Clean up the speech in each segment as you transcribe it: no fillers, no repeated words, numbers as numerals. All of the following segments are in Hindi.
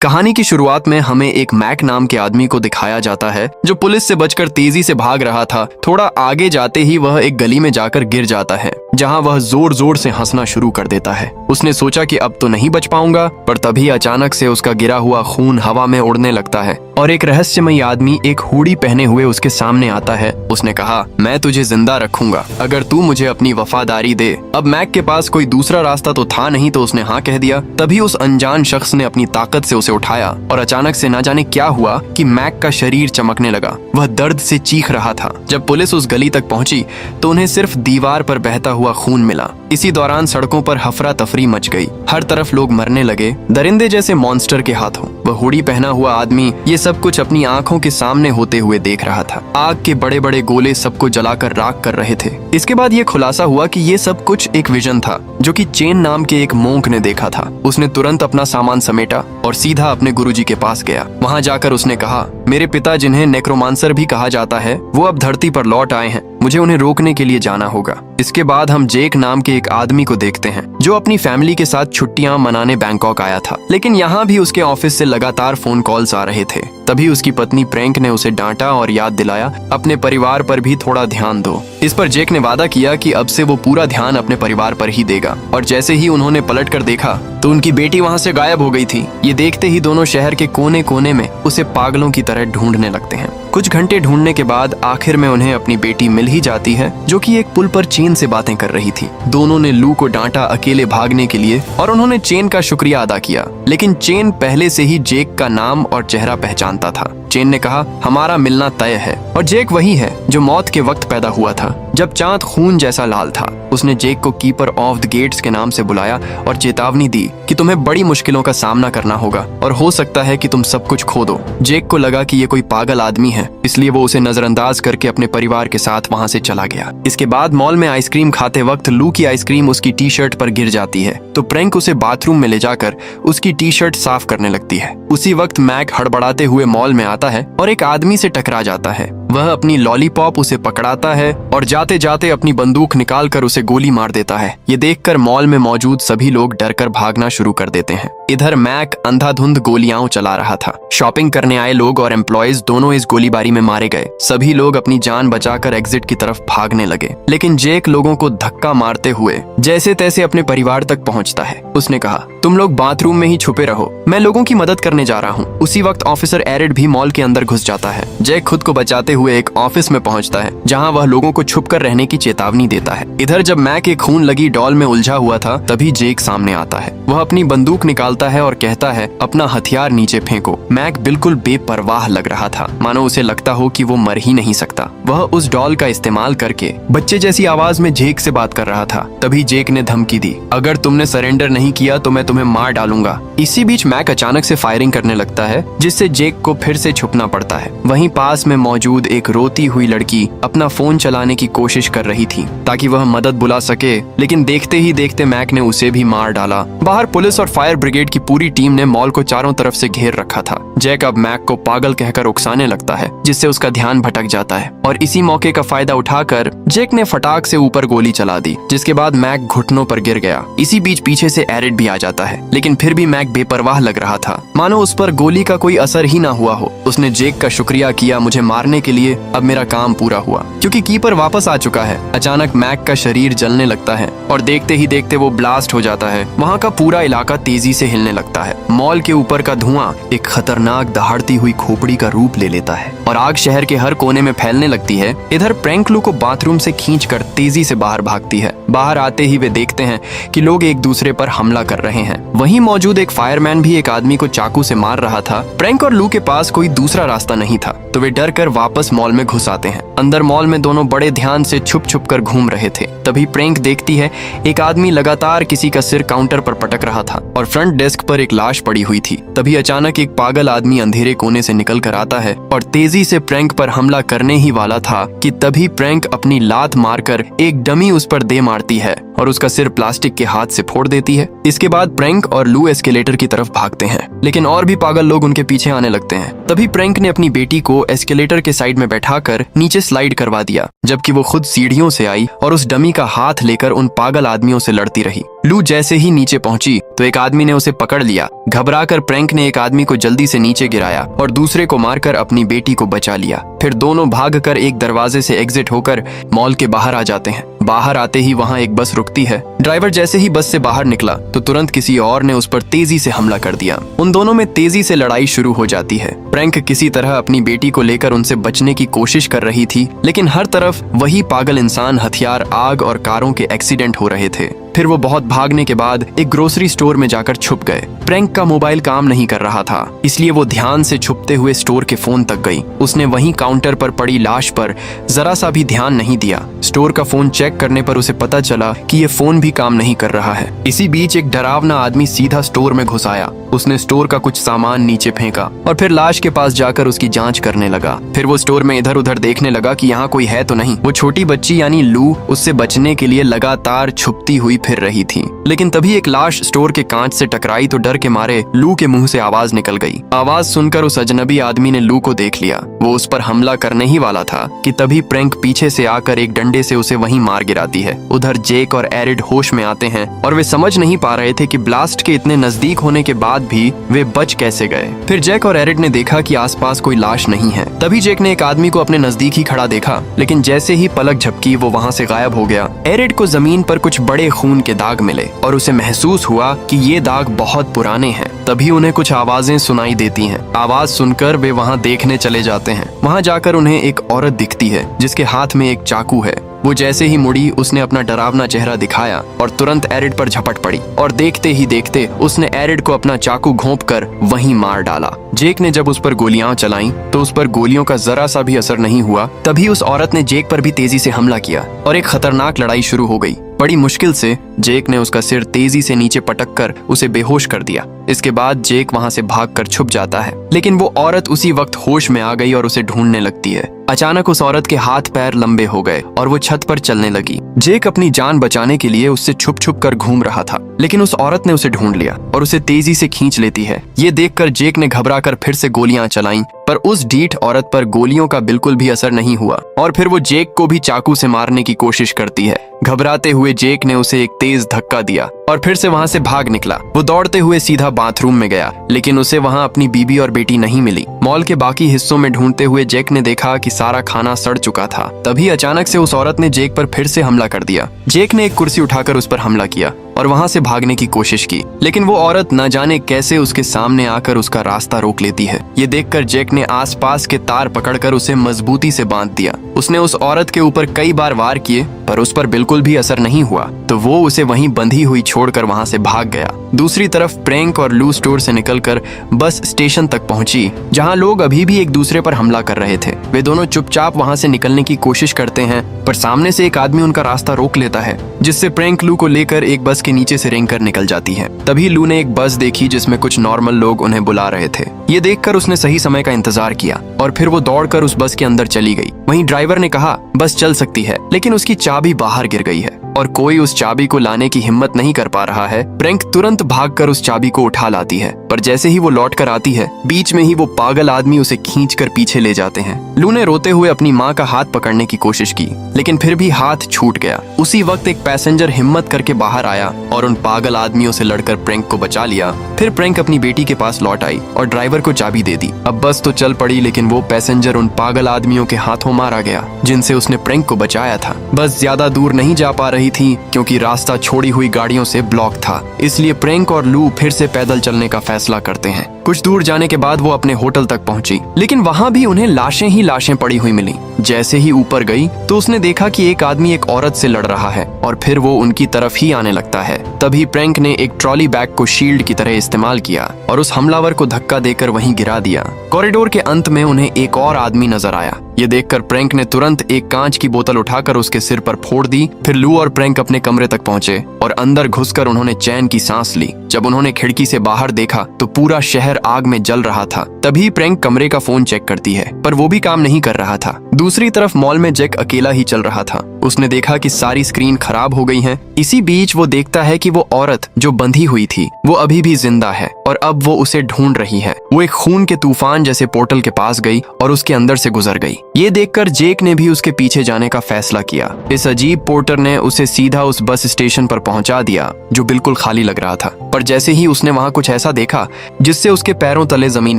कहानी की शुरुआत में हमें एक मैक नाम के आदमी को दिखाया जाता है जो पुलिस से बचकर तेजी से भाग रहा था। थोड़ा आगे जाते ही वह एक गली में जाकर गिर जाता है जहां वह जोर जोर से हंसना शुरू कर देता है। उसने सोचा कि अब तो नहीं बच पाऊंगा, पर तभी अचानक से उसका गिरा हुआ खून हवा में उड़ने लगता है और एक रहस्यमयी आदमी एक हुडी पहने हुए उसके सामने आता है। उसने कहा, मैं तुझे जिंदा रखूंगा अगर तू मुझे अपनी वफादारी दे। अब मैक के पास कोई दूसरा रास्ता तो था नहीं, तो उसने हाँ कह दिया। तभी उस अनजान शख्स ने अपनी ताकत से उसे उठाया और अचानक से ना जाने क्या हुआ कि मैक का शरीर चमकने लगा। वह दर्द से चीख रहा था। जब पुलिस उस गली तक पहुंची तो उन्हें सिर्फ दीवार पर बहता हुआ खून मिला। इसी दौरान सड़कों पर हफरा तफरी मच गई। हर तरफ लोग मरने लगे, दरिंदे जैसे मॉन्स्टर के हाथों। वह हुडी पहना हुआ आदमी ये सब कुछ अपनी आंखों के सामने होते हुए देख रहा था। आग के बड़े बड़े गोले सबको जलाकर राख कर रहे थे। इसके बाद ये खुलासा हुआ कि ये सब कुछ एक विजन था जो कि चेन नाम के एक मोंक ने देखा था। उसने तुरंत अपना सामान समेटा और सीधा अपने गुरुजी के पास गया। वहां जाकर उसने कहा, मेरे पिता जिन्हें नेक्रोमांसर भी कहा जाता है वो अब धरती पर लौट आए हैं। मुझे उन्हें रोकने के लिए जाना होगा। इसके बाद हम जेक नाम के एक आदमी को देखते हैं जो अपनी फैमिली के साथ छुट्टियां मनाने बैंकॉक आया था, लेकिन यहाँ भी उसके ऑफिस से लगातार फोन कॉल्स आ रहे थे। तभी उसकी पत्नी प्रैंक ने उसे डांटा और याद दिलाया, अपने परिवार पर भी थोड़ा ध्यान दो। इस पर जेक ने वादा किया कि अब से वो पूरा ध्यान अपने परिवार पर ही देगा। और जैसे ही उन्होंने पलट कर देखा तो उनकी बेटी वहाँ से गायब हो गई थी। ये देखते ही दोनों शहर के कोने कोने में उसे पागलों की तरह ढूंढने लगते हैं। कुछ घंटे ढूंढने के बाद आखिर में उन्हें अपनी बेटी मिल ही जाती है जो कि एक पुल पर चेन से बातें कर रही थी। दोनों ने लू को डांटा अकेले भागने के लिए और उन्होंने चेन का शुक्रिया अदा किया, लेकिन चेन पहले से ही जेक का नाम और चेहरा पहचानता था। चेन ने कहा, हमारा मिलना तय है। और जेक वही है जो मौत के वक्त पैदा हुआ था जब चांद खून जैसा लाल था। उसने जेक को कीपर ऑफ द गेट्स के नाम से बुलाया और चेतावनी दी कि तुम्हें बड़ी मुश्किलों का सामना करना होगा और हो सकता है कि तुम सब कुछ खो दो। जेक को लगा कि ये कोई पागल आदमी है, इसलिए वो उसे नजरअंदाज करके अपने परिवार के साथ वहां से चला गया। इसके बाद मॉल में आइसक्रीम खाते वक्त लू की आइसक्रीम उसकी टी शर्ट पर गिर जाती है, तो प्रैंक उसे बाथरूम में ले जाकर उसकी टी शर्ट साफ करने लगती है। उसी वक्त मैक हड़बड़ाते हुए मॉल में आता है और एक आदमी से टकरा जाता है। वह अपनी लॉलीपॉप उसे पकड़ाता है और जाते जाते अपनी बंदूक निकालकर उसे गोली मार देता है। ये देखकर मॉल में मौजूद सभी लोग डरकर भागना शुरू कर देते हैं। इधर मैक अंधाधुंध गोलियां चला रहा था। शॉपिंग करने आए लोग और एम्प्लॉयज दोनों इस गोलीबारी में मारे गए। सभी लोग अपनी जान बचाकर एग्जिट की तरफ भागने लगे, लेकिन जेक लोगों को धक्का मारते हुए जैसे तैसे अपने परिवार तक पहुंचता है। उसने कहा, तुम लोग बाथरूम में ही छुपे रहो, मैं लोगों की मदद करने जा रहा हूँ। उसी वक्त ऑफिसर एरिड भी मॉल के अंदर घुस जाता है। जेक खुद को बचाते हुए एक ऑफिस में पहुंचता है जहां वह लोगों को छुपकर रहने की चेतावनी देता है। इधर जब मैक एक खून लगी डॉल में उलझा हुआ था तभी जेक सामने आता है। वह अपनी बंदूक निकालता है और कहता है, अपना हथियार नीचे फेंको। मैक बिल्कुल बेपरवाह लग रहा था, मानो उसे लगता हो कि वो मर ही नहीं सकता। वह उस डॉल का इस्तेमाल करके बच्चे जैसी आवाज में जेक से बात कर रहा था। तभी जेक ने धमकी दी, अगर तुमने सरेंडर नहीं किया तो मैं तुम्हें मार डालूंगा। इसी बीच मैक अचानक से फायरिंग करने लगता है जिससे जेक को फिर से छुपना पड़ता है। वहीं पास में मौजूद एक रोती हुई लड़की अपना फोन चलाने की कोशिश कर रही थी ताकि वह मदद बुला सके, लेकिन देखते ही देखते मैक ने उसे भी मार डाला। बाहर पुलिस और फायर ब्रिगेड की पूरी टीम ने मॉल को चारों तरफ से घेर रखा था। जैक अब मैक को पागल कहकर उकसाने लगता है जिससे उसका ध्यान भटक जाता है और इसी मौके का फायदा उठाकर जेक ने फटाक से ऊपर गोली चला दी, जिसके बाद मैक घुटनों पर गिर गया। इसी बीच पीछे से एरिड भी आ जाता है, लेकिन फिर भी मैक बेपरवाह लग रहा था, मानो उस पर गोली का कोई असर ही ना हुआ हो। उसने जेक का शुक्रिया किया मुझे मारने के लिए, अब मेरा काम पूरा हुआ क्योंकि कीपर वापस आ चुका है। अचानक मैक का शरीर जलने लगता है और देखते ही देखते वो ब्लास्ट हो जाता है। वहाँ का पूरा इलाका तेजी से हिलने लगता है। मॉल के ऊपर का धुआं एक खतरनाक दहाड़ती हुई खोपड़ी का रूप ले लेता है और आग शहर के हर कोने में फैलने लगती है। इधर प्रैंक लू को बाथरूम से खींचकर तेजी से बाहर भागती है। बाहर आते ही वे देखते हैं कि लोग एक दूसरे पर हमला कर रहे हैं। वहीं मौजूद एक फायरमैन भी एक आदमी को चाकू से मार रहा था। प्रैंक और लू के पास कोई दूसरा रास्ता नहीं था, तो वे डर कर वापस मॉल में घुस आते हैं। अंदर मॉल में दोनों बड़े ध्यान से छुप छुप कर घूम रहे थे। तभी प्रैंक देखती है एक आदमी लगातार किसी का सिर काउंटर पर पटक रहा था और फ्रंट डेस्क पर एक लाश पड़ी हुई थी। तभी अचानक एक पागल आदमी अंधेरे कोने से निकल कर आता है और तेजी से प्रैंक पर हमला करने ही वाला था कि तभी प्रैंक अपनी लात मारकर एक डमी उस पर दे मारती है और उसका सिर प्लास्टिक के हाथ से फोड़ देती है। इसके बाद प्रैंक और लू एस्केलेटर की तरफ भागते हैं, लेकिन और भी पागल लोग उनके पीछे आने लगते हैं। तभी प्रैंक ने अपनी बेटी को एस्केलेटर के साइड में बैठाकर नीचे स्लाइड करवा दिया, जबकि वो खुद सीढ़ियों से आई और उस डमी का हाथ लेकर उन पागल आदमियों से लड़ती रही। लू जैसे ही नीचे पहुंची तो तो एक आदमी ने उसे पकड़ लिया। घबराकर प्रैंक ने एक आदमी को जल्दी से नीचे गिराया और दूसरे को मारकर अपनी बेटी को बचा लिया। फिर दोनों भागकर एक दरवाजे से एग्जिट होकर मॉल के बाहर आ जाते हैं। बाहर आते ही वहाँ एक बस रुकती है। ड्राइवर जैसे ही बस से बाहर निकला तो तुरंत किसी और ने उस पर तेजी से हमला कर दिया। उन दोनों में तेजी से लड़ाई शुरू हो जाती है। प्रैंक किसी तरह अपनी बेटी को लेकर उनसे बचने की कोशिश कर रही थी, लेकिन हर तरफ वही पागल इंसान, हथियार, आग और कारों के एक्सीडेंट हो रहे थे। फिर वो बहुत भागने के बाद एक ग्रोसरी स्टोर में जाकर छुप गए। प्रैंक का मोबाइल काम नहीं कर रहा था, इसलिए वो ध्यान से छुपते हुए स्टोर के फोन तक गई। उसने वहीं काउंटर पर पड़ी लाश पर जरा सा भी ध्यान नहीं दिया। स्टोर का फोन चेक करने पर उसे पता चला कि ये फोन भी काम नहीं कर रहा है। इसी बीच एक डरावना आदमी सीधा स्टोर में घुस आया। उसने स्टोर का कुछ सामान नीचे फेंका और फिर लाश के पास जाकर उसकी जांच करने लगा। फिर वो स्टोर में इधर उधर देखने लगा कि यहाँ कोई है तो नहीं। वो छोटी बच्ची यानी लू उससे बचने के लिए लगातार छुपती हुई फिर रही थी, लेकिन तभी एक लाश स्टोर के कांच से टकराई तो डर के मारे लू के मुंह से आवाज निकल गई। आवाज सुनकर उस अजनबी आदमी ने लू को देख लिया। वो उस पर हमला करने ही वाला था कि तभी प्रैंक पीछे से आकर एक डंडे से उसे वहीं मार गिराती है। उधर जेक और एरिड होश में आते हैं और वे समझ नहीं पा रहे थे कि ब्लास्ट के इतने नजदीक होने के बाद भी वे बच कैसे गए। फिर जेक और एरिड ने देखा कि आसपास कोई लाश नहीं है। तभी जेक ने एक आदमी को अपने नजदीक ही खड़ा देखा, लेकिन जैसे ही पलक झपकी वो वहाँ से गायब हो गया। एरिड को जमीन पर कुछ बड़े खून के दाग मिले और उसे महसूस हुआ कि ये दाग बहुत पुराने हैं। तभी उन्हें कुछ आवाजें सुनाई देती हैं। आवाज सुनकर वे वहाँ देखने चले जाते हैं। वहाँ जाकर उन्हें एक औरत दिखती है जिसके हाथ में एक चाकू है। वो जैसे ही मुड़ी उसने अपना डरावना चेहरा दिखाया और तुरंत एरिड पर झपट पड़ी और देखते ही देखते उसने एरिड को अपना चाकू घोंपकर वहीं मार डाला। जेक ने जब उस पर गोलियां चलाईं तो उस पर गोलियों का जरा सा भी असर नहीं हुआ। तभी उस औरत ने जेक पर भी तेजी से हमला किया और एक खतरनाक लड़ाई शुरू हो गई। बड़ी मुश्किल से जेक ने उसका सिर तेजी से नीचे पटक कर उसे बेहोश कर दिया। इसके बाद जेक वहां से भागकर छुप जाता है, लेकिन वो औरत उसी वक्त होश में आ गई और उसे ढूंढने लगती है। अचानक उस औरत के हाथ पैर लंबे हो गए और वो छत पर चलने लगी। जेक अपनी जान बचाने के लिए उससे छुप छुप कर घूम रहा था, लेकिन उस औरत ने उसे ढूंढ लिया और उसे तेजी से खींच लेती है। ये देखकर जेक ने घबराकर फिर से गोलियां चलाईं, पर उस ढीठ औरत पर गोलियों का बिल्कुल भी असर नहीं हुआ और फिर वो जेक को भी चाकू से मारने की कोशिश करती है। घबराते हुए जेक ने उसे एक तेज धक्का दिया और फिर से वहां से भाग निकला। वो दौड़ते हुए सीधा बाथरूम में गया, लेकिन उसे वहां अपनी बीबी और बेटी नहीं मिली। मॉल के बाकी हिस्सों में ढूंढते हुए जेक ने देखा कि सारा खाना सड़ चुका था। तभी अचानक से उस औरत ने जेक पर फिर से हमला कर दिया। जेक ने एक कुर्सी उठाकर उस पर हमला किया और वहां से भागने की कोशिश की, लेकिन वो औरत न जाने कैसे उसके सामने आकर उसका रास्ता रोक लेती है। ये देखकर जेक ने आसपास के तार पकड़कर उसे मजबूती से बांध दिया। उसने उस औरत के ऊपर कई बार वार किए, पर उस पर बिल्कुल भी असर नहीं हुआ, तो वो उसे वहीं बंधी हुई छोड़कर वहां से भाग गया। दूसरी तरफ प्रैंक और लू स्टोर से निकलकर बस स्टेशन तक पहुंची, जहां लोग अभी भी एक दूसरे पर हमला कर रहे थे। वे दोनों चुपचाप वहां से निकलने की कोशिश करते हैं, पर सामने से एक आदमी उनका रास्ता रोक लेता है, जिससे प्रैंक लू को लेकर एक बस के नीचे से रेंगकर निकल जाती है। तभी लू ने एक बस देखी जिसमें कुछ नॉर्मल लोग उन्हें बुला रहे थे। ये देखकर उसने सही समय का इंतजार किया और फिर वो दौड़कर उस बस के अंदर चली गई। वहीं ड्राइवर ने कहा बस चल सकती है, लेकिन उसकी चाबी बाहर गिर गई है और कोई उस चाबी को लाने की हिम्मत नहीं कर पा रहा है। प्रैंक तुरंत भागकर उस चाबी को उठा लाती है, पर जैसे ही वो लौट कर आती है, बीच में ही वो पागल आदमी उसे खींचकर पीछे ले जाते हैं। लू ने रोते हुए अपनी माँ का हाथ पकड़ने की कोशिश की, लेकिन फिर भी हाथ छूट गया। उसी वक्त एक पैसेंजर हिम्मत करके बाहर आया और उन पागल आदमियों से लड़कर प्रैंक को बचा लिया। फिर प्रैंक अपनी बेटी के पास लौट आई और ड्राइवर को चाबी दे दी। अब बस तो चल पड़ी, लेकिन वो पैसेंजर उन पागल आदमियों के हाथों मारा गया जिनसे उसने प्रैंक को बचाया था। बस ज्यादा दूर नहीं जा पा रही थी क्योंकि रास्ता छोड़ी हुई गाड़ियों से ब्लॉक था, इसलिए प्रैंक और लू फिर से पैदल चलने का फैसला करते हैं। कुछ दूर जाने के बाद वो अपने होटल तक पहुंची, लेकिन वहां भी उन्हें लाशें ही लाशें पड़ी हुई मिली। जैसे ही ऊपर गई तो उसने देखा कि एक आदमी एक औरत से लड़ रहा है और फिर वो उनकी तरफ ही आने लगता है। तभी प्रैंक ने एक ट्रॉली बैग को शील्ड की तरह इस्तेमाल किया और उस हमलावर को धक्का देकर वहीं गिरा दिया। कॉरिडोर के अंत में उन्हें एक और आदमी नजर आया। ये देखकर प्रैंक ने तुरंत एक कांच की बोतल उठाकर उसके सिर पर फोड़ दी। फिर लू और प्रैंक अपने कमरे तक पहुंचे और अंदर घुसकर उन्होंने चैन की सांस ली। जब उन्होंने खिड़की से बाहर देखा तो पूरा शहर आग में जल रहा था। तभी प्रैंक कमरे का फोन चेक करती है, पर वो भी काम नहीं कर रहा था। दूसरी तरफ मॉल में जैक अकेला ही चल रहा था। उसने देखा कि सारी स्क्रीन खराब हो गई हैं। इसी बीच वो देखता है कि वो औरत जो बंधी हुई थी वो अभी भी जिंदा है और अब वो उसे ढूंढ रही है। वो एक खून के तूफान जैसे पोर्टल के पास गई और उसके अंदर से गुजर गई। ये देखकर जेक ने भी उसके पीछे जाने का फैसला किया। इस अजीब पोर्टर ने उसे सीधा उस बस स्टेशन पर पहुंचा दिया जो बिल्कुल खाली लग रहा था। पर जैसे ही उसने वहां कुछ ऐसा देखा जिससे उसके पैरों तले जमीन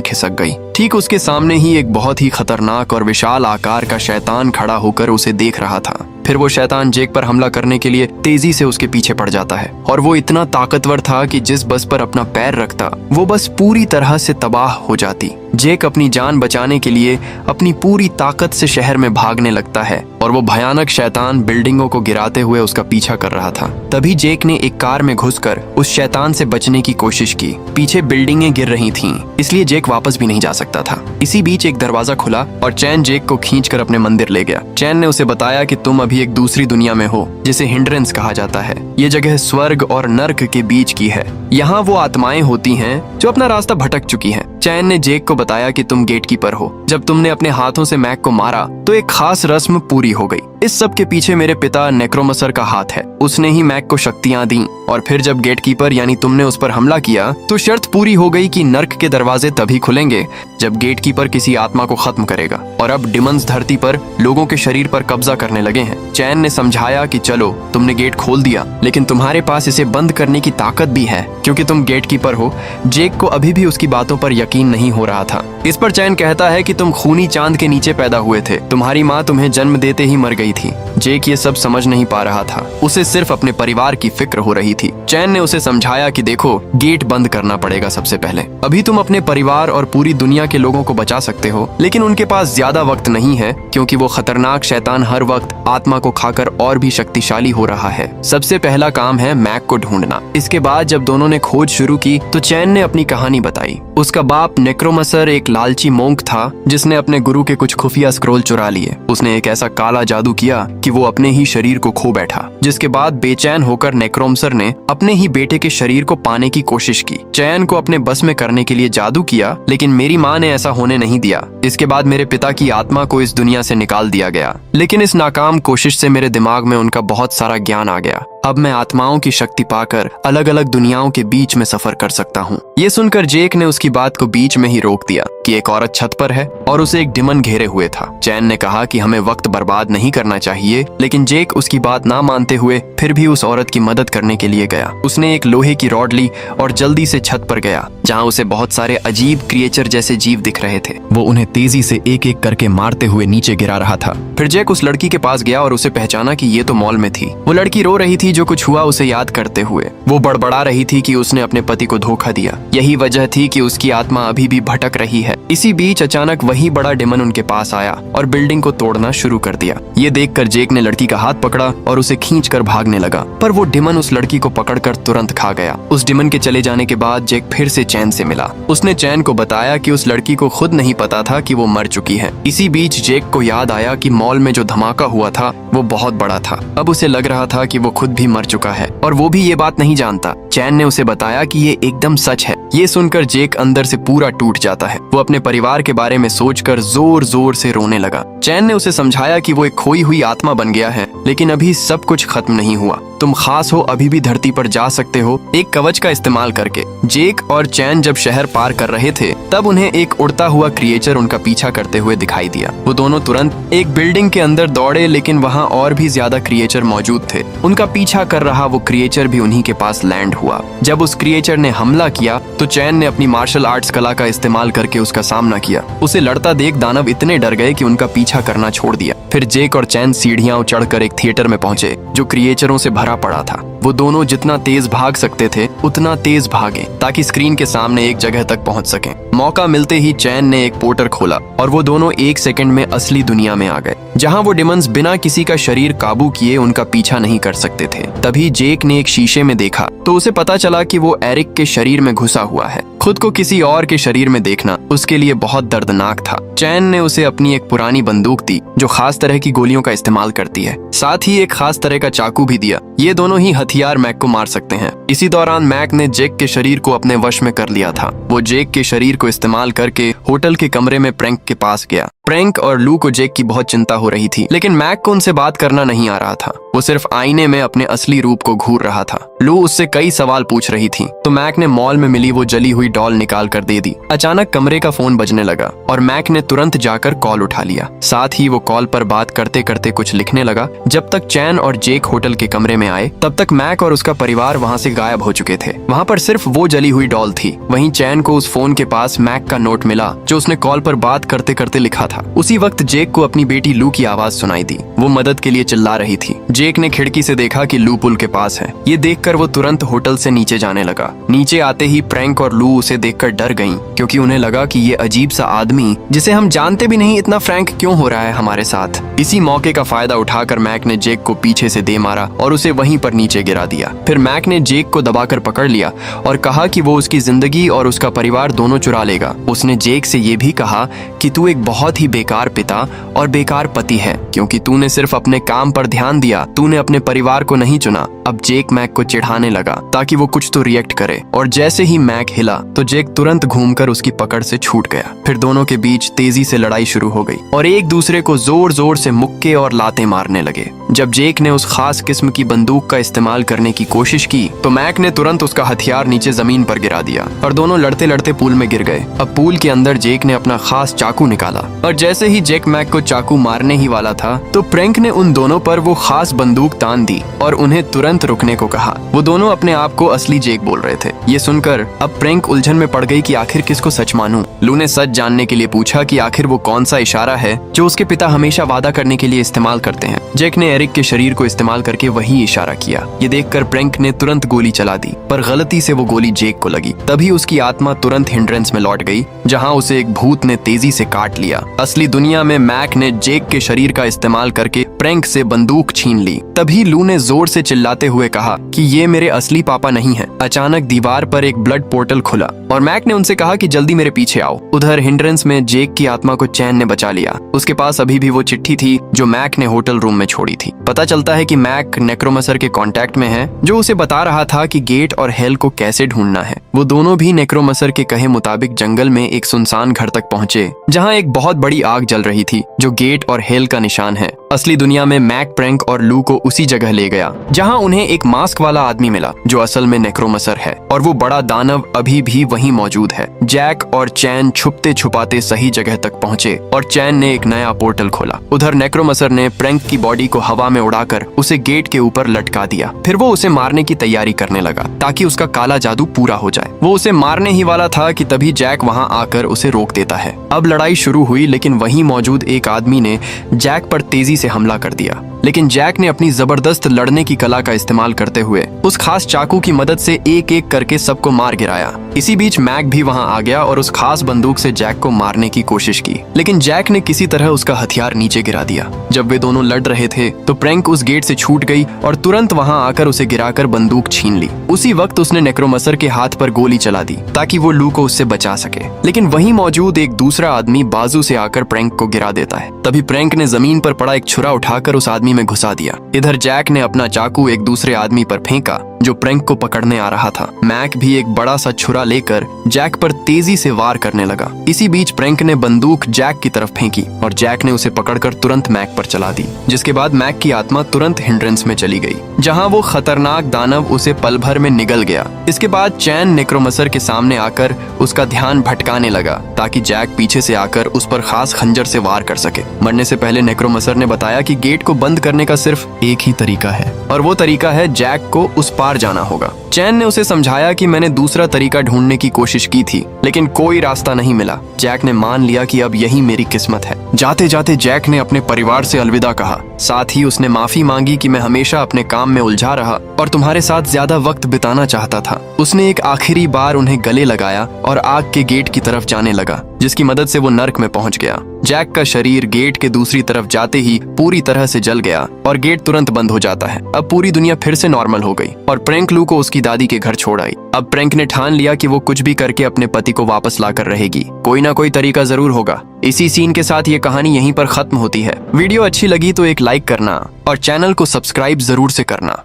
खिसक गई। ठीक उसके सामने ही एक बहुत ही खतरनाक और विशाल आकार का शैतान खड़ा होकर उसे देख रहा था। फिर वो शैतान जेक पर हमला करने के लिए तेजी से उसके पीछे पड़ जाता है और वो इतना ताकतवर था कि जिस बस पर अपना पैर रखता वो बस पूरी तरह से तबाह हो जाती। जेक अपनी जान बचाने के लिए अपनी पूरी ताकत से शहर में भागने लगता है और वो भयानक शैतान बिल्डिंगों को गिराते हुए उसका पीछा कर रहा था। तभी जेक ने एक कार में घुसकर उस शैतान से बचने की कोशिश की। पीछे बिल्डिंगें गिर रही थीं, इसलिए जेक वापस भी नहीं जा सकता था। इसी बीच एक दरवाजा खुला और चैन जेक को खींचकर अपने मंदिर ले गया। चैन ने उसे बताया कि तुम अभी एक दूसरी दुनिया में हो जिसे हिंड्रेंस कहा जाता है। ये जगह स्वर्ग और नर्क के बीच की है। यहाँ वो आत्माएं होती हैं जो अपना रास्ता भटक चुकी हैं। चैन ने जेक को बताया कि तुम गेटकीपर हो। जब तुमने अपने हाथों से मैक को मारा तो एक खास रस्म पूरी हो गई। इस सब के पीछे मेरे पिता नेक्रोमसर का हाथ है। उसने ही मैक को शक्तियां दी और फिर जब गेटकीपर यानी तुमने उस पर हमला किया तो शर्त पूरी हो गई कि नर्क के दरवाजे तभी खुलेंगे जब गेटकीपर किसी आत्मा को खत्म करेगा। और अब डिमंस धरती पर लोगों के शरीर पर कब्जा करने लगे हैं। चैन ने समझाया कि चलो तुमने गेट खोल दिया लेकिन तुम्हारे पास इसे बंद करने की ताकत भी है क्योंकि तुम गेटकीपर हो। जेक को अभी भी उसकी बातों पर यकीन नहीं हो रहा था। इस पर चैन कहता है कि तुम खूनी चांद के नीचे पैदा हुए थे। तुम्हारी माँ तुम्हें जन्म देते ही मर गई थी। जेक ये सब समझ नहीं पा रहा था। उसे सिर्फ अपने परिवार की फिक्र हो रही थी। चैन ने उसे समझाया कि देखो गेट बंद करना पड़ेगा सबसे पहले। अभी तुम अपने परिवार और पूरी दुनिया के लोगों को बचा सकते हो लेकिन उनके पास ज्यादा वक्त नहीं है क्योंकि वो खतरनाक शैतान हर वक्त आत्मा को खाकर और भी शक्तिशाली हो रहा है। सबसे पहला काम है मैक को ढूंढना। इसके बाद जब दोनों ने खोज शुरू की तो चैन ने अपनी कहानी बताई। उसका बाप नेक्रोमसर एक लालची मोंक था जिसने अपने गुरु के कुछ खुफिया स्क्रोल चुरा लिए। उसने एक ऐसा काला जादू किया कि वो अपने ही शरीर को खो बैठा, जिसके बाद बेचैन होकर नेक्रोमसर ने अपने ही बेटे के शरीर को पाने की कोशिश की। चैन को अपने बस में करने के लिए जादू किया लेकिन मेरी माँ ने ऐसा होने नहीं दिया। इसके बाद मेरे पिता की आत्मा को इस दुनिया से निकाल दिया गया लेकिन इस नाकाम कोशिश से मेरे दिमाग में उनका बहुत सारा ज्ञान आ गया। अब मैं आत्माओं की शक्ति पाकर अलग अलग दुनियाओं के बीच में सफर कर सकता हूँ। ये सुनकर जेक ने उसकी बात को बीच में ही रोक दिया कि एक औरत छत पर है और उसे एक डिमन घेरे हुए था। चैन ने कहा कि हमें वक्त बर्बाद नहीं करना चाहिए लेकिन जेक उसकी बात ना मानते हुए फिर भी उस औरत की मदद करने के लिए गया। उसने एक लोहे की रॉड ली और जल्दी से छत पर गया जहाँ उसे बहुत सारे अजीब क्रिएचर जैसे जीव दिख रहे थे। वो उन्हें तेजी से एक एक करके मारते हुए नीचे गिरा रहा था। फिर जेक उस लड़की के पास गया और उसे पहचाना कि ये तो मॉल में थी। वो लड़की रो रही थी जो कुछ हुआ उसे याद करते हुए। वो बड़बड़ा रही थी कि उसने अपने पति को धोखा दिया। यही वजह थी कि उसकी आत्मा अभी भी भटक रही है। इसी बीच अचानक वही बड़ा डिमन उनके पास आया और बिल्डिंग को तोड़ना शुरू कर दिया। ये देखकर जेक ने लड़की का हाथ पकड़ा और उसे खींचकर भागने लगा पर वो डिमन उस लड़की को पकड़कर तुरंत खा गया। उस डिमन के चले जाने के बाद जेक फिर से चैन से मिला। उसने चैन को बताया कि उस लड़की को खुद नहीं पता था कि वो मर चुकी है। इसी बीच जेक को याद आया कि मॉल में जो धमाका हुआ था वो बहुत बड़ा था। अब उसे लग रहा था कि वो खुद भी मर चुका है और वो भी ये बात नहीं जानता। चैन ने उसे बताया कि ये एकदम सच है। ये सुनकर जेक अंदर से पूरा टूट जाता है। वो अपने परिवार के बारे में सोचकर जोर जोर से रोने लगा। चैन ने उसे समझाया कि वो एक खोई हुई आत्मा बन गया है लेकिन अभी सब कुछ खत्म नहीं हुआ। तुम खास हो, अभी भी धरती पर जा सकते हो एक कवच का इस्तेमाल करके। जेक और चैन जब शहर पार कर रहे थे तब उन्हें एक उड़ता हुआ क्रिएचर उनका पीछा करते हुए दिखाई दिया। वो दोनों तुरंत एक बिल्डिंग के अंदर दौड़े लेकिन वहाँ और भी ज्यादा क्रिएचर मौजूद थे। उनका पीछा कर रहा वो क्रिएचर भी उन्हीं के पास लैंड हुआ। जब उस क्रिएचर ने हमला किया तो चैन ने अपनी मार्शल आर्ट्स कला का इस्तेमाल करके उसका सामना किया। उसे लड़ता देख दानव इतने डर गए कि उनका पीछा करना छोड़ दिया। फिर जेक और चैन सीढ़ियां चढ़कर एक थिएटर में पहुंचे जो क्रिएचरों से भरा पड़ा था। वो दोनों जितना तेज भाग सकते थे उतना तेज भागे ताकि स्क्रीन के सामने एक जगह तक पहुंच सकें। मौका मिलते ही चैन ने एक पोर्टल खोला और वो दोनों एक सेकंड में असली दुनिया में आ गए जहां वो डिमंस बिना किसी का शरीर काबू किए उनका पीछा नहीं कर सकते थे। तभी जेक ने एक शीशे में देखा तो उसे पता चला कि वो एरिक के शरीर में घुसा हुआ है। खुद को किसी और के शरीर में देखना उसके लिए बहुत दर्दनाक था। चैन ने उसे अपनी एक पुरानी बंदूक दी जो खास तरह की गोलियों का इस्तेमाल करती है। साथ ही एक खास तरह का चाकू भी दिया। ये दोनों ही हथियार मैक को मार सकते हैं। इसी दौरान मैक ने जेक के शरीर को अपने वश में कर लिया था। वो जेक के शरीर को इस्तेमाल करके होटल के कमरे में प्रैंक के पास गया। प्रैंक और लू को जेक की बहुत चिंता हो रही थी, लेकिन मैक को उनसे बात करना नहीं आ रहा था। वो सिर्फ आईने में अपने असली रूप को घूर रहा था। लू उससे कई सवाल पूछ रही थी, तो मैक ने मॉल में मिली वो जली हुई डॉल निकाल कर दे दी। अचानक कमरे का फोन बजने लगा और मैक ने तुरंत जाकर कॉल उठा लिया। साथ ही वो कॉल पर बात करते करते कुछ लिखने लगा। जब तक चैन और जेक होटल के कमरे में आए, तब तक मैक और उसका परिवार वहाँ से गायब हो चुके थे। वहाँ पर सिर्फ वो जली हुई डॉल थी। वहीं चैन को उस फोन के पास मैक का नोट मिला जो उसने कॉल पर बात करते करते लिखा था। उसी वक्त जेक को अपनी बेटी लू की आवाज सुनाई दी। वो मदद के लिए चिल्ला रही थी। जेक ने खिड़की से देखा कि लू पुल के पास है। ये देखकर वो तुरंत होटल से नीचे जाने लगा। नीचे आते ही प्रैंक और लू उसे देखकर डर गईं, क्योंकि उन्हें लगा कि ये अजीब सा आदमी जिसे हम जानते भी नहीं इतना फ्रैंक क्यों हो रहा है हमारे साथ। इसी मौके का फायदा उठाकर मैक ने जेक को पीछे से दे मारा और उसे वहीं पर नीचे गिरा दिया। फिर मैक ने जेक को दबाकर पकड़ लिया और कहा कि वो उसकी जिंदगी और उसका परिवार दोनों चुरा लेगा। उसने जेक से ये भी कहा कि तू एक बहुत ही बेकार पिता और बेकार पति है, क्योंकि तूने सिर्फ अपने काम पर ध्यान दिया, तूने अपने परिवार को नहीं चुना। अब जेक मैक को चिढ़ाने लगा ताकि वो कुछ तो रिएक्ट करे, और जैसे ही मैक हिला तो जेक तुरंत घूमकर उसकी पकड़ से छूट गया। फिर दोनों के बीच तेजी से लड़ाई शुरू हो गई और एक दूसरे को जोर जोर से मुक्के और लातें मारने लगे। जब जेक ने उस खास किस्म की बंदूक का इस्तेमाल करने की कोशिश की तो मैक ने तुरंत उसका हथियार नीचे जमीन पर गिरा दिया और दोनों लड़ते लड़ते पूल में गिर गए। अब पूल के अंदर जेक ने अपना खास चाकू निकाला और जैसे ही जेक मैक को चाकू मारने ही वाला था तो प्रैंक ने उन दोनों पर वो खास बंदूक तान दी और उन्हें तुरंत रुकने को कहा। वो दोनों अपने आप को असली जेक बोल रहे थे। ये सुनकर अब प्रैंक उलझन में पड़ गई कि आखिर किसको सच मानूं। लू ने सच जानने के लिए पूछा कि आखिर वो कौन सा इशारा है जो उसके पिता हमेशा वादा करने के लिए इस्तेमाल करते हैं। जेक ने एरिक के शरीर को इस्तेमाल करके वही इशारा किया। ये देखकर प्रैंक ने तुरंत गोली चला दी, पर गलती से वो गोली जेक को लगी। तभी उसकी आत्मा तुरंत हिंड्रेंस में लौट गई, जहाँ उसे एक भूत ने तेजी से काट लिया। असली दुनिया में मैक ने जेक के शरीर का इस्तेमाल करके प्रैंक से बंदूक छीन ली। तभी लू ने जोर से चिल्लाते हुए कहा कि ये मेरे असली पापा नहीं हैं। अचानक दीवार पर एक ब्लड पोर्टल खुला और मैक ने उनसे कहा कि जल्दी मेरे पीछे आओ। उधर हिंड्रेंस में जेक की आत्मा को चैन ने बचा लिया। उसके पास अभी भी वो चिट्ठी थी जो मैक ने होटल रूम में छोड़ी थी। पता चलता है कि मैक नेक्रोमसर के कांटेक्ट में है, जो उसे बता रहा था कि गेट और हेल को कैसे ढूंढना है। वो दोनों भी नेक्रोमसर के कहे मुताबिक जंगल में एक सुनसान घर तक पहुंचे, जहां एक बहुत बड़ी आग जल रही थी जो गेट और हेल का निशान है। असली दुनिया में मैक प्रैंक और लू को उसी जगह ले गया जहां उन्हें एक मास्क वाला आदमी मिला जो असल में नेक्रोमसर है, और वो बड़ा दानव अभी भी वहीं मौजूद है। जैक और चैन छुपते छुपाते सही जगह तक पहुंचे और चैन ने एक नया पोर्टल खोला। उधर नेक्रोमसर ने प्रैंक की बॉडी को हवा में उड़ाकर उसे गेट के ऊपर लटका दिया। फिर वो उसे मारने की तैयारी करने लगा ताकि उसका काला जादू पूरा हो जाए। वो उसे मारने ही वाला था कि तभी जैक वहां आकर उसे रोक देता है। अब लड़ाई शुरू हुई, लेकिन वहीं मौजूद एक आदमी ने जैक पर तेजी से हमला कर दिया। लेकिन जैक ने अपनी जबरदस्त लड़ने की कला का इस्तेमाल करते हुए उस खास चाकू की मदद से एक एक करके सबको मार गिराया। इसी बीच मैक भी वहां आ गया और उस खास बंदूक से जैक को मारने की कोशिश की, लेकिन जैक ने किसी तरह उसका हथियार नीचे गिरा दिया। जब वे दोनों लड़ रहे थे तो प्रैंक उस गेट से छूट गई और तुरंत वहां आकर उसे गिराकर बंदूक छीन ली। उसी वक्त उसने नेक्रोमसर के हाथ पर गोली चला दी ताकि वो लू को उससे बचा सके, लेकिन वहीं मौजूद एक दूसरा आदमी बाजू से आकर प्रैंक को गिरा देता है। तभी प्रैंक ने जमीन पर पड़ा एक छुरा उठाकर उस आदमी में घुसा दिया। इधर जैक ने अपना चाकू एक दूसरे आदमी पर फेंका जो प्रैंक को पकड़ने आ रहा था। मैक भी एक बड़ा सा छुरा लेकर जैक पर तेजी से वार करने लगा। इसी बीच प्रैंक ने बंदूक जैक की तरफ फेंकी और जैक ने उसे पकड़कर तुरंत मैक पर चला दी, जिसके बाद मैक की आत्मा तुरंत हिंड्रेंस में चली गई, जहां वो खतरनाक दानव उसे पल भर में निगल गया। इसके बाद चैन नेक्रोमसर के सामने आकर उसका ध्यान भटकाने लगा ताकि जैक पीछे से आकर उस पर खास खंजर से वार कर सके। मरने से पहले नेक्रोमसर ने बताया कि गेट को बंद करने का सिर्फ एक ही तरीका है, और वो तरीका है जैक को उस पार जाना होगा। चैन ने उसे समझाया कि मैंने दूसरा तरीका ढूंढने की कोशिश की थी, लेकिन कोई रास्ता नहीं मिला। जैक ने मान लिया कि अब यही मेरी किस्मत है। जाते जाते जैक ने अपने परिवार से अलविदा कहा। साथ ही उसने माफी मांगी कि मैं हमेशा अपने काम में उलझा रहा और तुम्हारे साथ ज्यादा वक्त बिताना चाहता था। उसने एक आखिरी बार उन्हें गले लगाया और आग के गेट की तरफ जाने लगा, जिसकी मदद से वो नर्क में पहुंच गया। जैक का शरीर गेट के दूसरी तरफ जाते ही पूरी तरह से जल गया और गेट तुरंत बंद हो जाता है। अब पूरी दुनिया फिर से नॉर्मल हो गई और प्रैंक लू को उसकी दादी के घर छोड़ आई। अब प्रैंक ने ठान लिया कि वो कुछ भी करके अपने पति को वापस लाकर रहेगी। कोई ना कोई तरीका जरूर होगा। इसी सीन के साथ ये कहानी यहीं पर खत्म होती है। वीडियो अच्छी लगी तो एक लाइक करना और चैनल को सब्सक्राइब जरूर से करना।